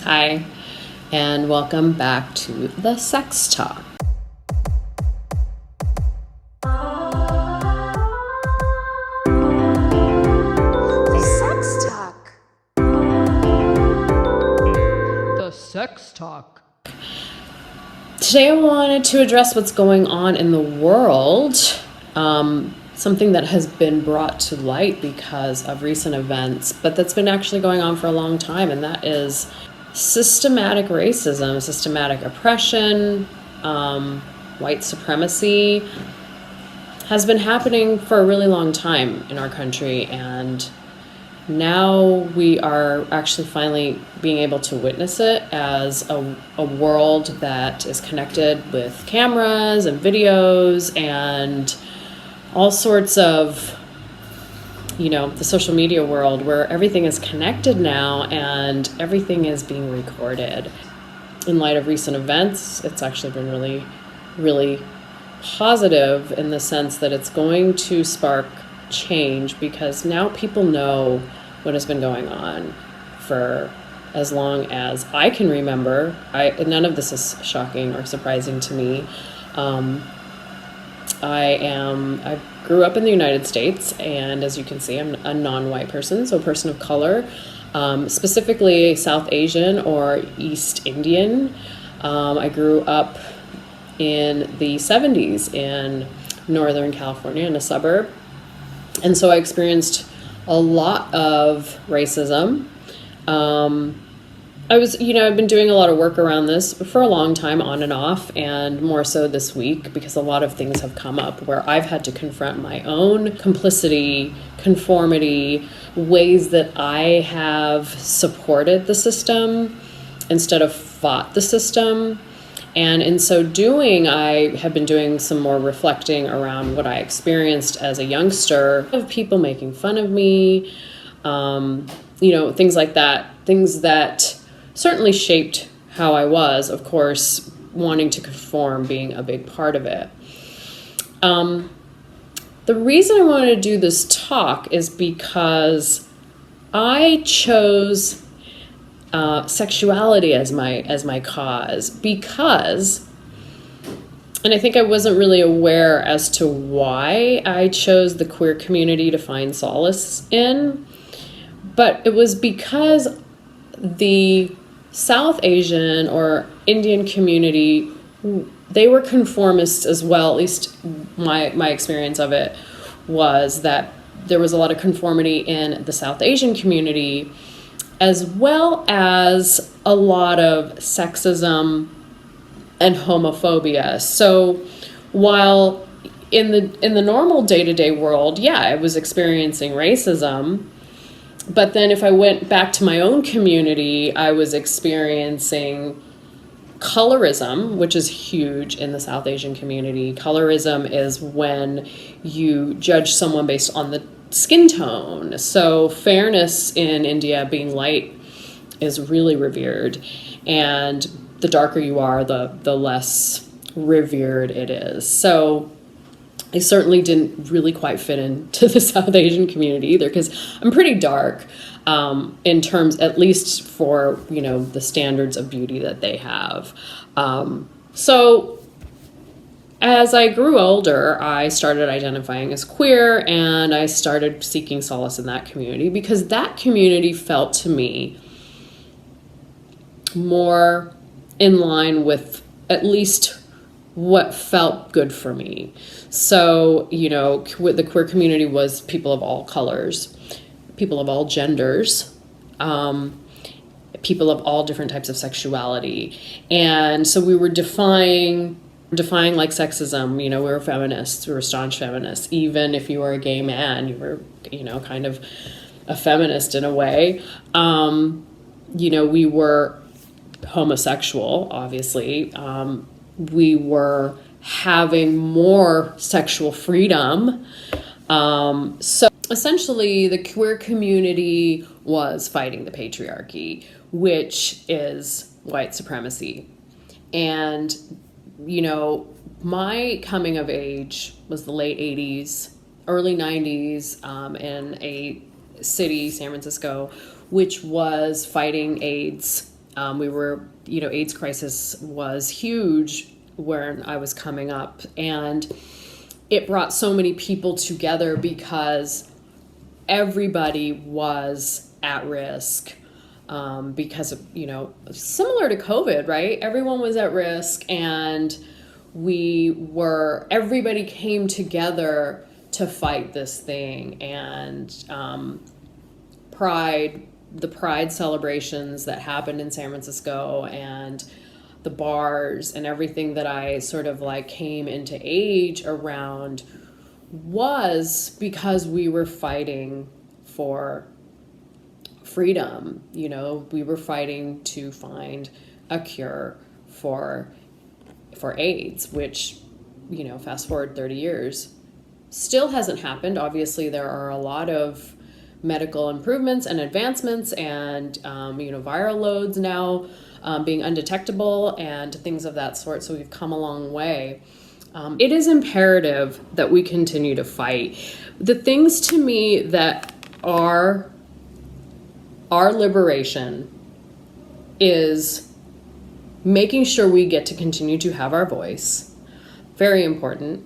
Hi, and welcome back to the Sex Talk. The Sex Talk. Today I wanted to address what's going on in the world, something that has been brought to light because of recent events, but that's been actually going on for a long time, and that is systematic racism, systematic oppression, white supremacy has been happening for a really long time in our country, and now we are actually finally being able to witness it as a world that is connected with cameras and videos and all sorts of, the social media world where everything is connected now and everything is being recorded. In light of recent events, it's actually been really, really positive in the sense that it's going to spark change because now people know what has been going on for as long as I can remember. None of this is shocking or surprising to me. I grew up in the United States, and as you can see, I'm a non-white person, so a person of color, specifically South Asian or East Indian. I grew up in the 70s in Northern California in a suburb. And so I experienced a lot of racism. I've been doing a lot of work around this for a long time, on and off, and more so this week because a lot of things have come up where I've had to confront my own complicity, conformity, ways that I have supported the system instead of fought the system. And in so doing, I have been doing some more reflecting around what I experienced as a youngster, of people making fun of me, things like that, things that certainly shaped how I was, of course, wanting to conform being a big part of it. The reason I wanted to do this talk is because I chose sexuality as my cause because, and I think I wasn't really aware as to why I chose the queer community to find solace in, but it was because the South Asian or Indian community, they were conformists as well. At least my experience of it was that there was a lot of conformity in the South Asian community, as well as a lot of sexism and homophobia. So while in the normal day-to-day world, I was experiencing racism, but then if I went back to my own community, I was experiencing colorism, which is huge in the South Asian community. Colorism is when you judge someone based on the skin tone. So fairness in India, being light, is really revered, and the darker you are, the less revered it is. So I certainly didn't really quite fit into the South Asian community either, because I'm pretty dark in terms, at least for the standards of beauty that they have. So as I grew older, I started identifying as queer, and I started seeking solace in that community because that community felt to me more in line with at least what felt good for me. So, the queer community was people of all colors, people of all genders, people of all different types of sexuality. And so we were defying like sexism. We were feminists, we were staunch feminists. Even if you were a gay man, you were, kind of a feminist in a way. We were homosexual, obviously. We were having more sexual freedom. So essentially, the queer community was fighting the patriarchy, which is white supremacy. And, my coming of age was the late 80s, early 90s, in a city, San Francisco, which was fighting AIDS AIDS crisis was huge when I was coming up, and it brought so many people together because everybody was at risk, because of, similar to COVID, right? Everyone was at risk, and everybody came together to fight this thing. And the Pride celebrations that happened in San Francisco, and the bars and everything that I sort of like came into age around, was because we were fighting for freedom. We were fighting to find a cure for AIDS, which, fast forward 30 years, still hasn't happened. Obviously, there are a lot of medical improvements and advancements, and viral loads now being undetectable and things of that sort. So we've come a long way. It is imperative that we continue to fight. The things to me that are our liberation is making sure we get to continue to have our voice. Very important.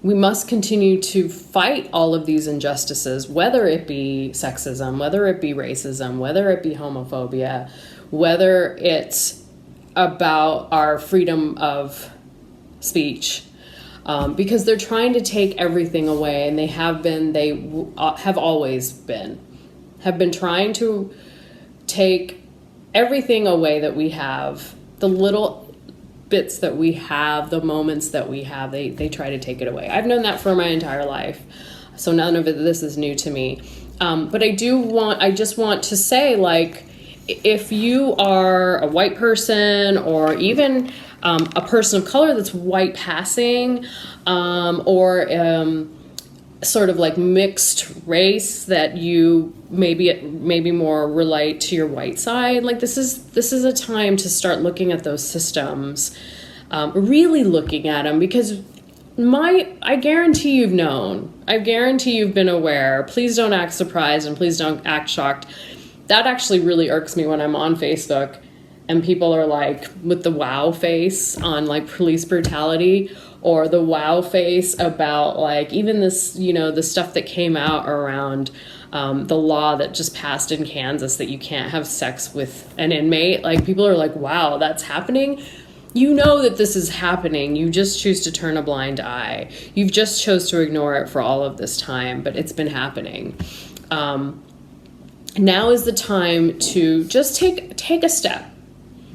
We must continue to fight all of these injustices, whether it be sexism, whether it be racism, whether it be homophobia, whether it's about our freedom of speech, because they're trying to take everything away, and they have always been trying to take everything away that we have, the little bits that we have, the moments that we have, they try to take it away. I've known that for my entire life, so none of this is new to me. But I just want to say, like, if you are a white person, or even a person of color that's white passing, or sort of like mixed race, that you maybe more relate to your white side, like this is a time to start looking at those systems, really looking at them, because I guarantee you've known, I guarantee you've been aware. Please don't act surprised, and please don't act shocked. That actually really irks me when I'm on Facebook and people are like with the wow face on like police brutality, or the wow face about like even this, the stuff that came out around the law that just passed in Kansas that you can't have sex with an inmate. Like, people are like, wow, that's happening. You know that this is happening. You just choose to turn a blind eye. You've just chose to ignore it for all of this time, but it's been happening. Now is the time to just take a step,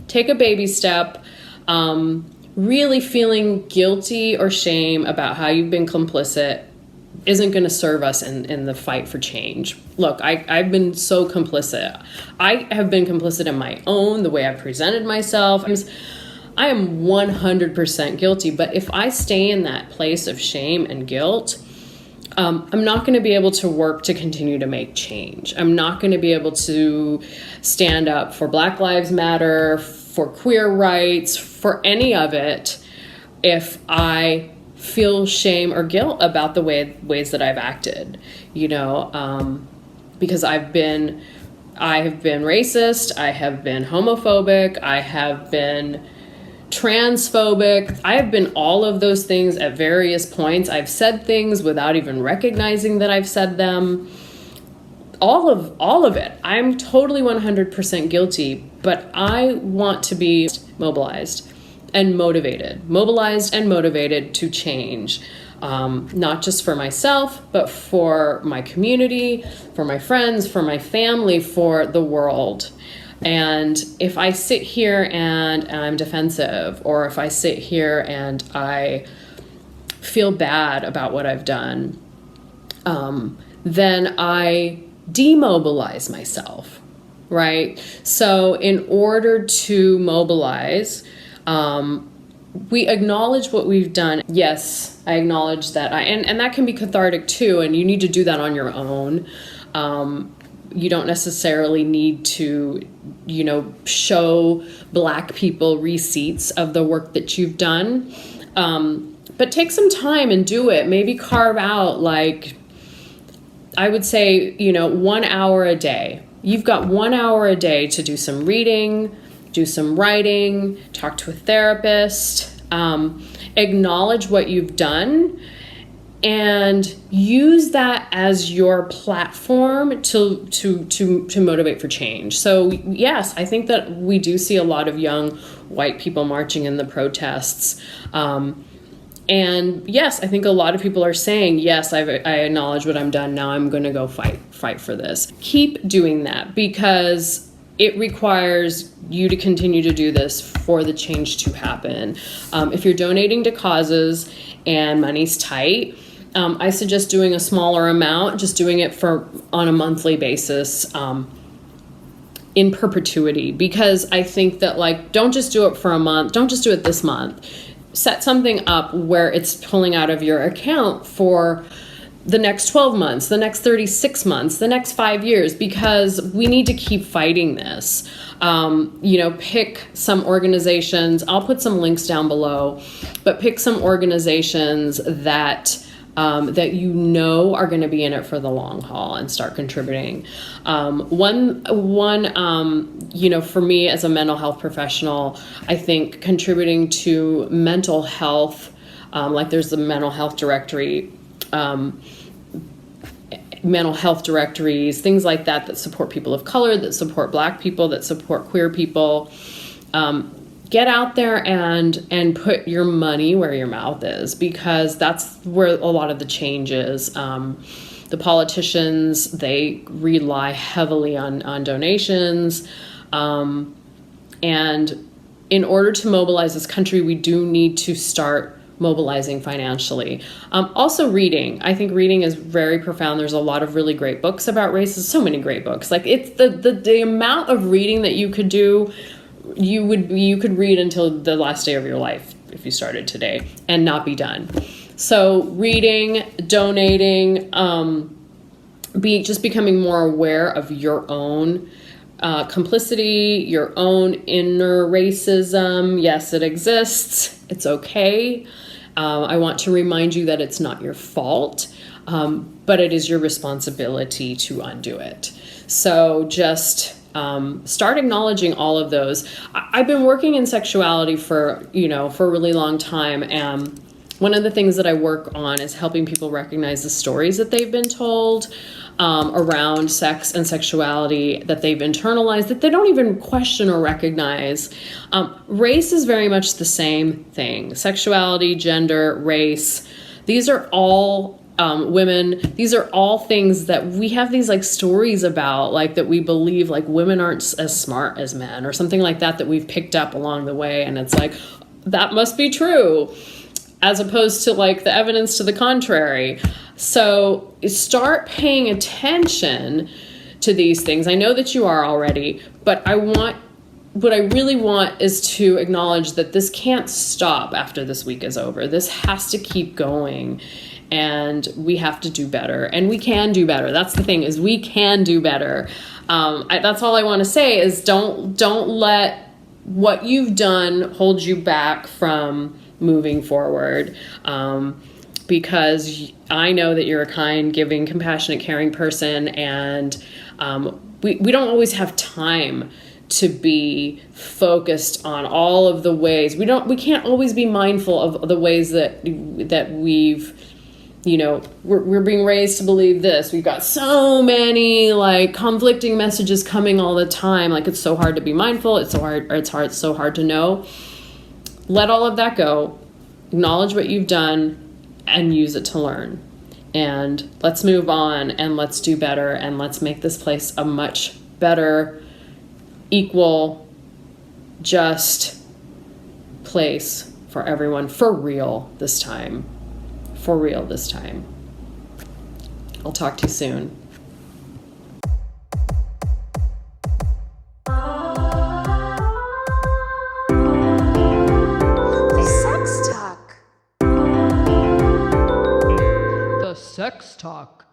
take a baby step. Really feeling guilty or shame about how you've been complicit isn't going to serve us in the fight for change. Look, I've been so complicit. I have been complicit in the way I've presented myself. I am 100% guilty, but if I stay in that place of shame and guilt, I'm not going to be able to work to continue to make change. I'm not going to be able to stand up for Black Lives Matter, for queer rights, for any of it, if I feel shame or guilt about the ways that I've acted, because I have been racist, I have been homophobic, I have been transphobic. I have been all of those things at various points. I've said things without even recognizing that I've said them. All of it. I'm totally 100% guilty, but I want to be mobilized and motivated to change, not just for myself, but for my community, for my friends, for my family, for the world. And if I sit here and I'm defensive, or if I sit here and I feel bad about what I've done, then I demobilize myself, right? So in order to mobilize, we acknowledge what we've done. Yes, I acknowledge that. And that can be cathartic too, and you need to do that on your own. You don't necessarily need to, show Black people receipts of the work that you've done. But take some time and do it. Maybe carve out, like, I would say, 1 hour a day. you've got 1 hour a day to do some reading, do some writing, talk to a therapist, acknowledge what you've done, and use that as your platform to motivate for change. So yes, I think that we do see a lot of young white people marching in the protests. And yes, I think a lot of people are saying, yes, I acknowledge what I'm done. Now I'm going to go fight for this. Keep doing that, because it requires you to continue to do this for the change to happen. If you're donating to causes and money's tight, I suggest doing a smaller amount, just doing it on a monthly basis, in perpetuity, because I think that, like, don't just do it for a month. Don't just do it this month. Set something up where it's pulling out of your account for the next 12 months, the next 36 months, the next 5 years, because we need to keep fighting this. Pick some organizations. I'll put some links down below, but pick some organizations that you know are going to be in it for the long haul, and start contributing. For me as a mental health professional, I think contributing to mental health, like there's the mental health directory, mental health directories, things like that support people of color, that support Black people, that support queer people. Get out there and put your money where your mouth is, because that's where a lot of the change is. The politicians, they rely heavily on donations. And in order to mobilize this country, we do need to start mobilizing financially. Also reading. I think reading is very profound. There's a lot of really great books about races, so many great books. Like, it's the amount of reading that you could do, you could read until the last day of your life if you started today and not be done. So reading, donating, just becoming more aware of your own complicity, your own inner racism. Yes, it exists. It's okay. I want to remind you that it's not your fault, but it is your responsibility to undo it. So just start acknowledging all of those. I've been working in sexuality for a really long time, and one of the things that I work on is helping people recognize the stories that they've been told around sex and sexuality, that they've internalized, that they don't even question or recognize. Race is very much the same thing. Sexuality, gender, race, these are all women. These are all things that we have these like stories about, like that we believe like women aren't as smart as men or something like that we've picked up along the way. And it's like, that must be true, as opposed to like the evidence to the contrary. So start paying attention to these things. I know that you are already, but what I really want is to acknowledge that this can't stop after this week is over. This has to keep going, and we have to do better, and we can do better. That's the thing, is we can do better. That's all I want to say is don't let what you've done hold you back from moving forward. Because I know that you're a kind, giving, compassionate, caring person, and we don't always have time to be focused on all of the ways. We can't always be mindful of the ways that we've, we're being raised to believe this. We've got so many like conflicting messages coming all the time. Like, it's so hard to be mindful. It's so hard to know. Let all of that go. Acknowledge what you've done and use it to learn. And let's move on, and let's do better, and let's make this place a much better, equal, just place for everyone, for real this time. For real this time. I'll talk to you soon. Sex Talk.